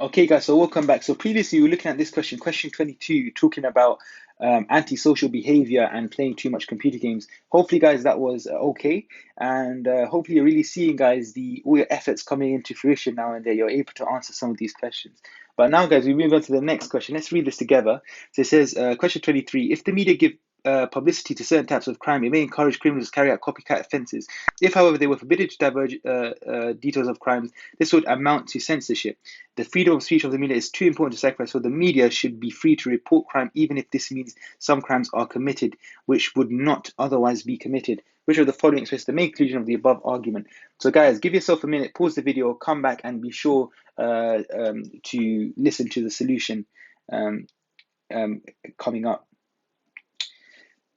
Okay, guys, so welcome back. So previously we were looking at this question 22, talking about antisocial behavior and playing too much computer games. Hopefully, guys, that was okay, and hopefully you're really seeing, guys, the all your efforts coming into fruition now, and that you're able to answer some of these questions. But now, guys, we move on to the next question. Let's read this together. So it says, question 23: If the media give publicity to certain types of crime, it may encourage criminals to carry out copycat offences. If, however, they were forbidden to divulge details of crimes, this would amount to censorship. The freedom of speech of the media is too important to sacrifice, so the media should be free to report crime, even if this means some crimes are committed which would not otherwise be committed. Which of the following expresses the main conclusion of the above argument? So, guys, give yourself a minute, pause the video, come back, and be sure to listen to the solution um, coming up.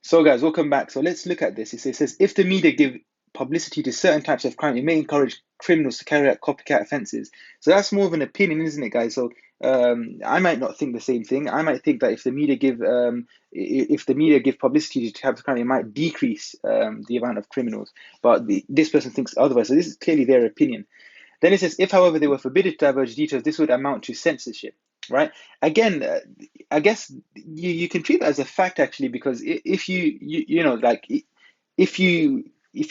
So, guys, welcome back. So let's look at this. It says, if the media give publicity to certain types of crime, it may encourage criminals to carry out copycat offences. So that's more of an opinion, isn't it, guys? So I might not think the same thing. I might think that if the media give publicity to types of crime, it might decrease the amount of criminals. But this person thinks otherwise. So this is clearly their opinion. Then it says, if, however, they were forbidden to divulge details, this would amount to censorship, right? Again, I guess you can treat that as a fact actually, because if you know, like if you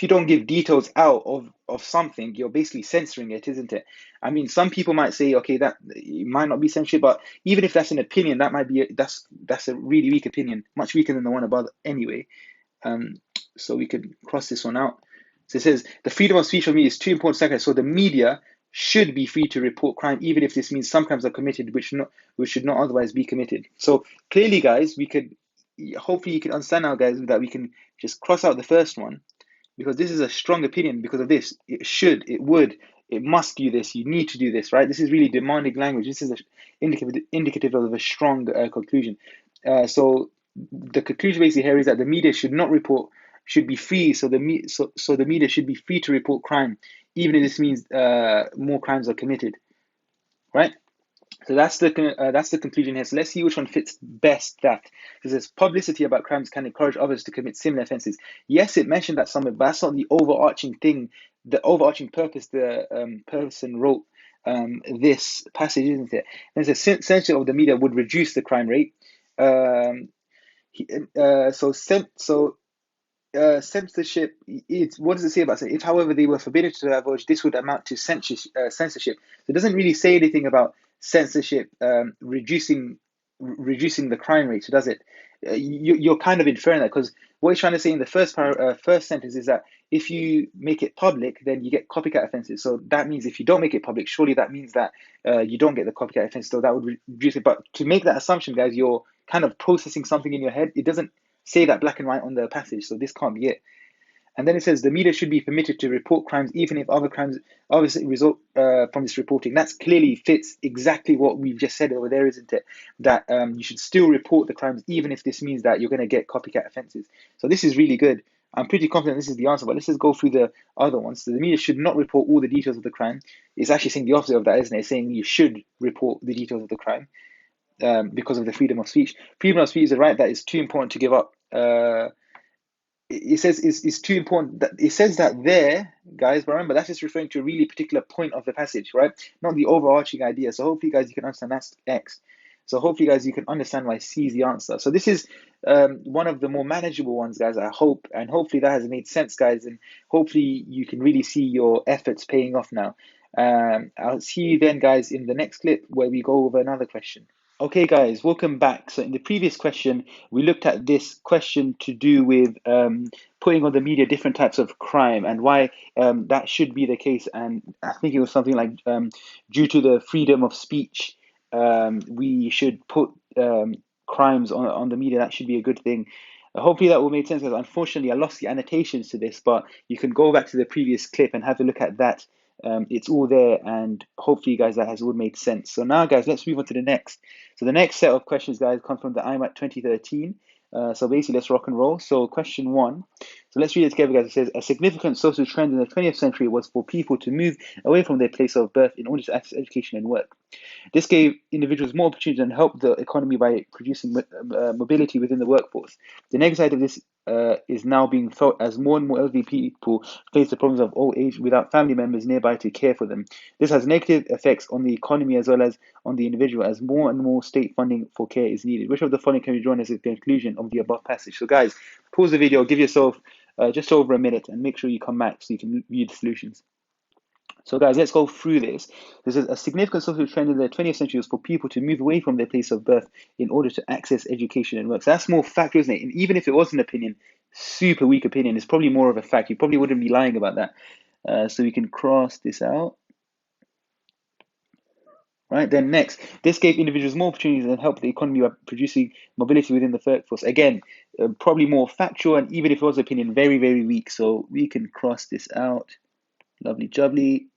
don't give details out of something, you're basically censoring it, isn't it? I mean, some people might say, okay, that it might not be censorship, but even if that's an opinion, that might be that's a really weak opinion, much weaker than the one above anyway. Um, so we could cross this one out. So it says the freedom of speech for me is too important to sacrifice. So the media should be free to report crime, even if this means some crimes are committed which should not otherwise be committed. So clearly, guys, we could hopefully you can understand now, guys, that we can just cross out the first one because this is a strong opinion because of this. It should, it would, it must do this. You need to do this, right? This is really demanding language. This is indicative of a strong conclusion. So the conclusion basically here is that the media should not report, should be free. So the media should be free to report crime, even if this means more crimes are committed, right? So that's the conclusion here. So let's see which one fits best that. Because there's publicity about crimes can encourage others to commit similar offences. Yes, it mentioned that somewhere, but that's not the overarching thing, the overarching purpose the person wrote this passage, isn't it? And the censorship of the media would reduce the crime rate. Um, censorship, what does it say about it? If, however, they were forbidden to divulge, this would amount to censorship. So it doesn't really say anything about censorship reducing the crime rate, so does it? You're kind of inferring that because what he's trying to say in the first sentence is that if you make it public, then you get copycat offenses. So that means if you don't make it public, surely that means that you don't get the copycat offense. So that would reduce it. But to make that assumption, guys, you're kind of processing something in your head. It doesn't say that black and white on the passage, so this can't be it. And then it says the media should be permitted to report crimes even if other crimes obviously result from this reporting. That's clearly fits exactly what we've just said over there, isn't it? That you should still report the crimes even if this means that you're going to get copycat offences. So this is really good. I'm pretty confident this is the answer, but let's just go through the other ones. So the media should not report all the details of the crime. It's actually saying the opposite of that, isn't it? It's saying you should report the details of the crime because of the freedom of speech. Freedom of speech is a right that is too important to give up. It says it's too important that it says that there, guys, but remember that's just referring to a really particular point of the passage, right? Not the overarching idea. So hopefully, guys, you can understand that's X. So hopefully, guys, you can understand why C is the answer. So this is one of the more manageable ones, guys. I hope, and hopefully that has made sense, guys, and hopefully you can really see your efforts paying off now. I'll see you then, guys, in the next clip where we go over another question. Okay, guys, welcome back. So in the previous question, we looked at this question to do with putting on the media different types of crime and why that should be the case. And I think it was something like due to the freedom of speech, we should put crimes on the media. That should be a good thing. Hopefully that will make sense, because unfortunately I lost the annotations to this, but you can go back to the previous clip and have a look at that. It's all there, and hopefully, guys, that has all made sense. So now, guys, let's move on to the next. So the next set of questions, guys, come from the IMAT 2013. So basically, let's rock and roll. So question one. So let's read it together, guys. It says, a significant social trend in the 20th century was for people to move away from their place of birth in order to access education and work. This gave individuals more opportunities and helped the economy by producing mobility within the workforce. The negative side of this is now being felt as more and more elderly people face the problems of old age without family members nearby to care for them. This has negative effects on the economy as well as on the individual, as more and more state funding for care is needed. Which of the following can be drawn as a conclusion of the above passage? So, guys, pause the video, give yourself just over a minute, and make sure you come back so you can view the solutions. So, guys, let's go through this. There's a significant social trend in the 20th century was for people to move away from their place of birth in order to access education and work. So that's more factual, isn't it? And even if it was an opinion, super weak opinion, it's probably more of a fact. You probably wouldn't be lying about that. So we can cross this out. Right, then next, this gave individuals more opportunities and helped the economy by producing mobility within the workforce. Again, probably more factual, and even if it was opinion, very, very weak. So we can cross this out. Lovely jubbly.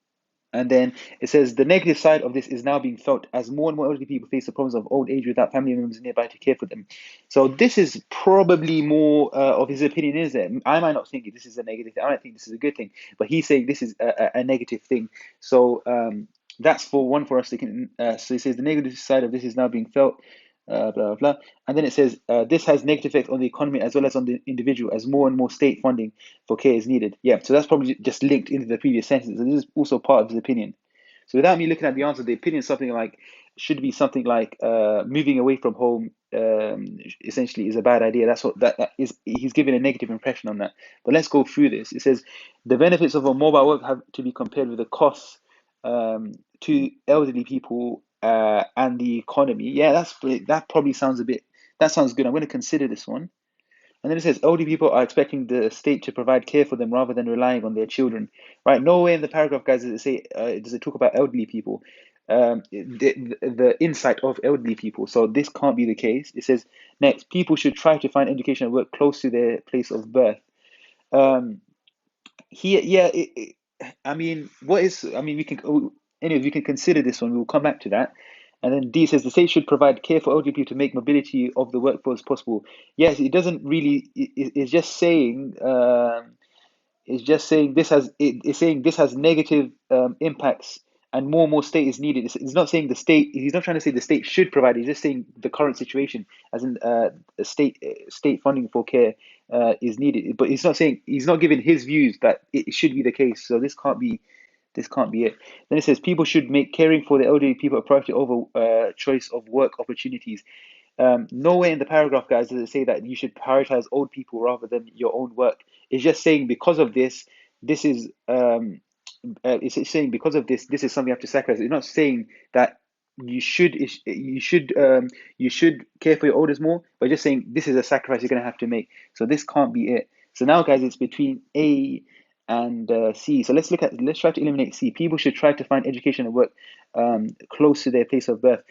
And then it says the negative side of this is now being felt as more and more elderly people face the problems of old age without family members nearby to care for them. So this is probably more of his opinion, is it? I might not think this is a negative thing. I might think this is a good thing, but he's saying this is a negative thing. So that's for one for us to can. So it says the negative side of this is now being felt. Blah, blah, blah. And then it says this has negative effect on the economy as well as on the individual as more and more state funding for care is needed. Yeah, so that's probably just linked into the previous sentence. And this is also part of his opinion. So without me looking at the answer, the opinion is something like, should be something like moving away from home essentially is a bad idea. That's what that is. He's giving a negative impression on that. But let's go through this. It says the benefits of a mobile work have to be compared with the costs to elderly people and the economy. Yeah, that probably sounds that sounds good. I'm going to consider this one. And then it says elderly people are expecting the state to provide care for them rather than relying on their children. Right? Nowhere in the paragraph, guys, does it talk about elderly people, the insight of elderly people. So this can't be the case. It says next, people should try to find education and work close to their place of birth. Um, Here, yeah, I mean, what is, I mean, we can, anyways, we can consider this one. We'll come back to that. And then D says the state should provide care for elderly people to make mobility of the workforce possible. Yes, it doesn't really, it's just saying, it's saying this has negative impacts and more state is needed. It's not saying the state. He's not trying to say the state should provide. He's just saying the current situation, as in state funding for care is needed. But he's not giving his views that it should be the case. So this can't be it. Then it says people should make caring for the elderly people a priority over choice of work opportunities. Nowhere in the paragraph, guys, does it say that you should prioritize old people rather than your own work. It's just saying because of this, this is it's saying because of this is something you have to sacrifice. It's not saying that you should care for your elders more, but just saying this is a sacrifice you're going to have to make. So this can't be it. So now, guys, it's between A and C. So let's try to eliminate C. People should try to find education and work close to their place of birth.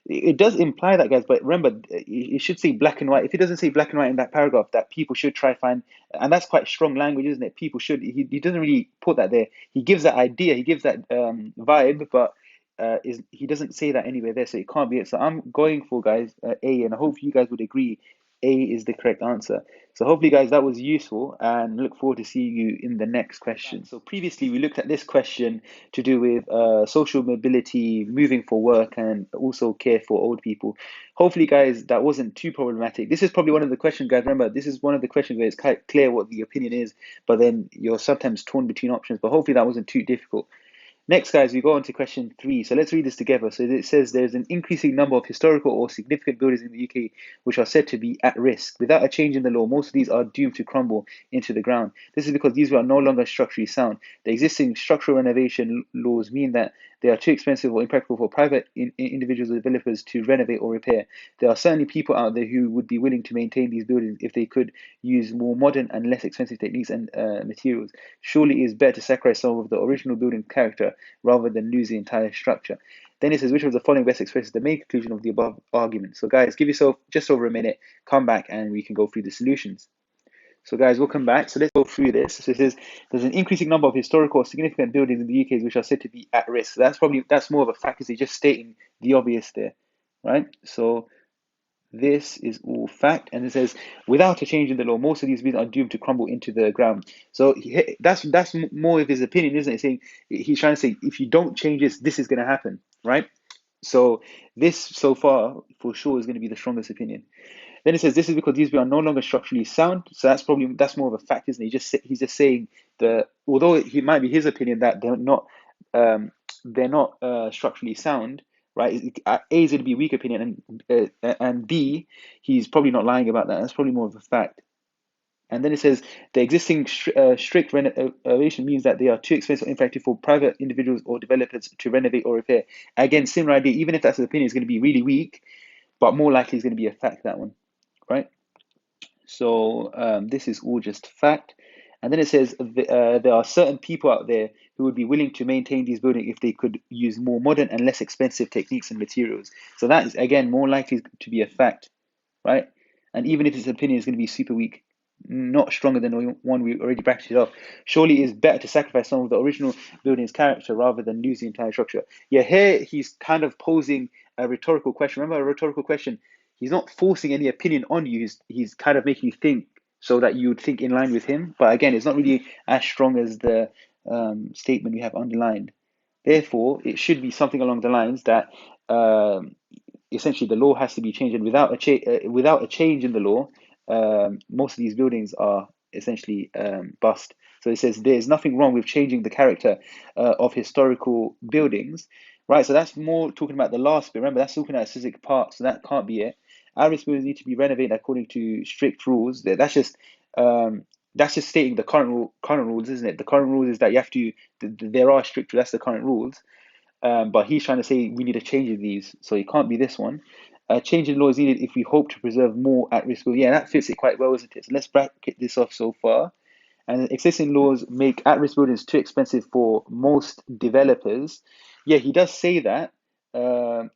It does imply that, guys, but remember, it should say black and white. If it doesn't say black and white in that paragraph, that people should try find, and that's quite strong language, isn't it? People should. He doesn't really put that there. He gives that idea, he gives that vibe, but he doesn't say that anywhere there, so it can't be it. So I'm going for, guys, A, and I hope you guys would agree A is the correct answer. So hopefully, guys, that was useful, and look forward to seeing you in the next question. So previously, we looked at this question to do with social mobility, moving for work, and also care for old people. Hopefully, guys, that wasn't too problematic. This is probably one of the questions, guys. Remember, this is one of the questions where it's quite clear what the opinion is, but then you're sometimes torn between options. But hopefully, that wasn't too difficult. Next, guys, we go on to question 3. So let's read this together. So it says there's an increasing number of historical or significant buildings in the UK which are said to be at risk. Without a change in the law, most of these are doomed to crumble into the ground. This is because these are no longer structurally sound. The existing structural renovation laws mean that they are too expensive or impractical for private individuals or developers to renovate or repair. There are certainly people out there who would be willing to maintain these buildings if they could use more modern and less expensive techniques and materials. Surely it is better to sacrifice some of the original building character rather than lose the entire structure. Then it says, which of the following best expresses the main conclusion of the above argument? So guys, give yourself just over a minute, come back and we can go through the solutions. So guys, we'll come back. So let's go through this. So it says there's an increasing number of historical or significant buildings in the UK which are said to be at risk. So that's more of a fact, because they're just stating the obvious there, right? So This is all fact. And it says, without a change in the law, most of these buildings are doomed to crumble into the ground. So that's more of his opinion, isn't it? Saying he's trying to say, if you don't change this is going to happen, right? So this so far for sure is going to be the strongest opinion. Then it says this is because these are no longer structurally sound. So that's more of a fact, isn't it? He's just saying that although it might be his opinion that they're not structurally sound, right? A is going to be a weak opinion, and B, he's probably not lying about that. That's probably more of a fact. And then it says the existing strict renovation means that they are too expensive or ineffective for private individuals or developers to renovate or repair. Again, similar idea. Even if that's his opinion, it's going to be really weak, but more likely it's going to be a fact, that one, right? So this is all just fact. And then it says there are certain people out there who would be willing to maintain these buildings if they could use more modern and less expensive techniques and materials. So that is, again, more likely to be a fact, right? And even if his opinion is going to be super weak, not stronger than the one we already bracketed off, surely it is better to sacrifice some of the original building's character rather than lose the entire structure. Yeah, here he's kind of posing a rhetorical question. Remember, a rhetorical question, he's not forcing any opinion on you. He's kind of making you think so that you would think in line with him. But again, it's not really as strong as the statement we have underlined. Therefore, it should be something along the lines that essentially the law has to be changed, and without a change in the law, most of these buildings are essentially bust. So it says there is nothing wrong with changing the character of historical buildings, right? So that's more talking about the last bit. Remember, that's talking about a specific part, so that can't be it. Average buildings need to be renovated according to strict rules. Um, that's just stating the current rules, isn't it? The current rules is that you have to. There are strict. That's the current rules. But he's trying to say we need a change in these, so it can't be this one. A change in law is needed if we hope to preserve more at-risk buildings. Yeah, that fits it quite well, isn't it? So let's bracket this off so far. And existing laws make at-risk buildings too expensive for most developers. Yeah, he does say that.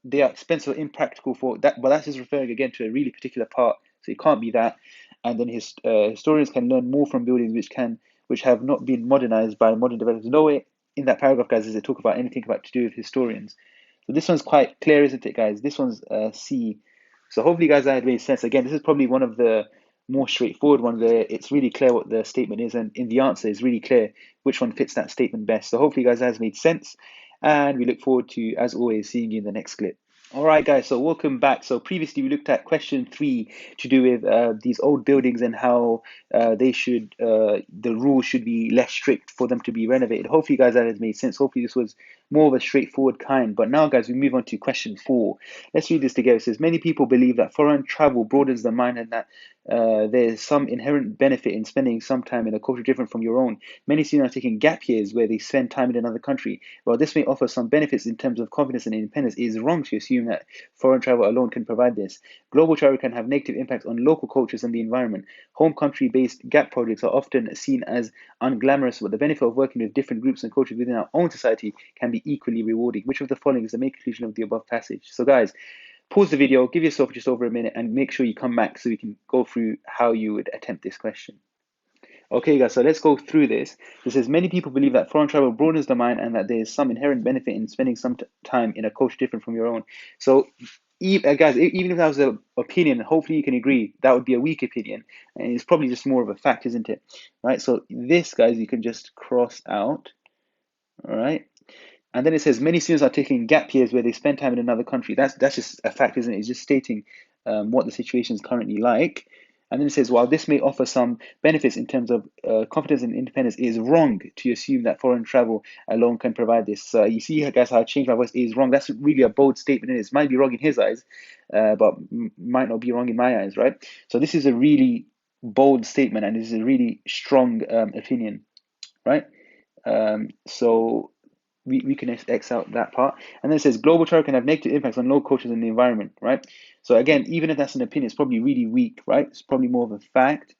They are expensive or impractical for that, but that's just referring again to a really particular part, so it can't be that. And then historians can learn more from buildings which have not been modernized by modern developers. Nowhere in that paragraph, guys, does it talk about anything about to do with historians. So this one's quite clear, isn't it, guys? This one's C. So hopefully, guys, that made sense. Again, this is probably one of the more straightforward one where it's really clear what the statement is, and in the answer is really clear which one fits that statement best. So hopefully, guys, that has made sense, and we look forward to, as always, seeing you in the next clip. All right, guys, so welcome back. So previously we looked at question 3 to do with these old buildings and how the rules should be less strict for them to be renovated. Hopefully, guys, that has made sense. Hopefully this was more of a straightforward kind. But now, guys, we move on to question 4. Let's read this together. It says, many people believe that foreign travel broadens the mind and that there's some inherent benefit in spending some time in a culture different from your own. Many students are taking gap years where they spend time in another country. While this may offer some benefits in terms of confidence and independence, it is wrong to assume that foreign travel alone can provide this. Global travel can have negative impacts on local cultures and the environment. Home country-based gap projects are often seen as unglamorous, but the benefit of working with different groups and cultures within our own society can be equally rewarding. Which of the following is the main conclusion of the above passage? So, guys, pause the video, give yourself just over a minute, and make sure you come back so we can go through how you would attempt this question. Okay, guys, so let's go through this. It says many people believe that foreign travel broadens the mind and that there is some inherent benefit in spending some time in a culture different from your own. So, guys, even if that was an opinion, hopefully you can agree that would be a weak opinion, and it's probably just more of a fact, isn't it? Right. So this, guys, you can just cross out. All right. And then it says many students are taking gap years where they spend time in another country. That's just a fact, isn't it? It's just stating what the situation is currently like. And then it says, while this may offer some benefits in terms of confidence and independence, it is wrong to assume that foreign travel alone can provide this. You see, guys, how I changed my voice. It is wrong. That's really a bold statement. It might be wrong in his eyes, but might not be wrong in my eyes, right? So this is a really bold statement, and this is a really strong opinion, right? So we can X out that part. And then it says global travel can have negative impacts on local cultures and the environment, right? So again, even if that's an opinion, it's probably really weak, right? It's probably more of a fact.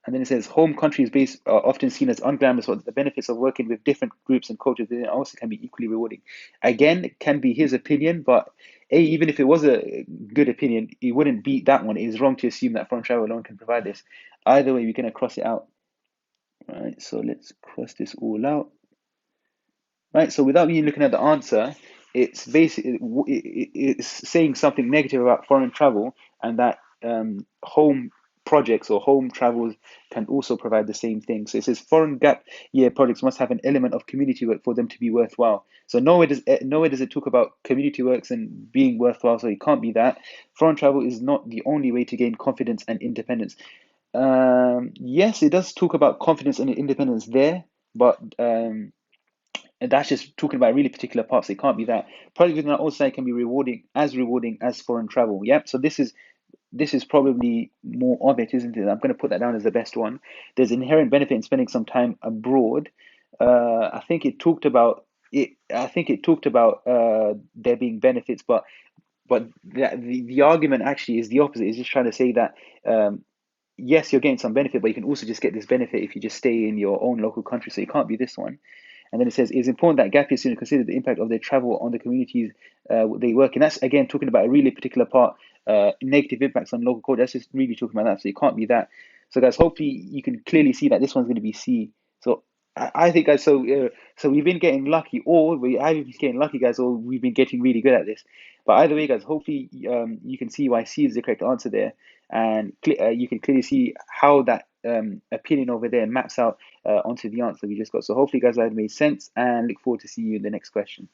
And then it says home countries based are often seen as unglamorous, but the benefits of working with different groups and cultures also can be equally rewarding. Again, it can be his opinion, but even if it was a good opinion, it wouldn't beat that one. It is wrong to assume that foreign travel alone can provide this. Either way, we're going to cross it out. Right, so let's cross this all out. Right, so without me looking at the answer, it's basically it's saying something negative about foreign travel, and that home projects or home travels can also provide the same thing. So it says foreign gap year projects must have an element of community work for them to be worthwhile. So nowhere does it talk about community works and being worthwhile. So it can't be that. Foreign travel is not the only way to gain confidence and independence. Yes, it does talk about confidence and independence there, but and that's just talking about really particular parts. It can't be that. Project within our own site can be rewarding as foreign travel. Yep. So this is probably more of it, isn't it? I'm going to put that down as the best one. There's inherent benefit in spending some time abroad. I think it talked about it. I think it talked about there being benefits, but the argument actually is the opposite. It's just trying to say that yes, you're getting some benefit, but you can also just get this benefit if you just stay in your own local country. So it can't be this one. And then it says it's important that gap year students consider the impact of their travel on the communities they work in. That's again talking about a really particular part, negative impacts on local culture. That's just really talking about that. So it can't be that. So guys, hopefully you can clearly see that this one's going to be C. So I think guys, so we've been getting lucky, or we either been getting lucky, guys, or we've been getting really good at this. But either way, guys, hopefully you can see why C is the correct answer there, and you can clearly see how that opinion over there maps out onto the answer we just got. So hopefully, guys, that made sense, and look forward to see you in the next question.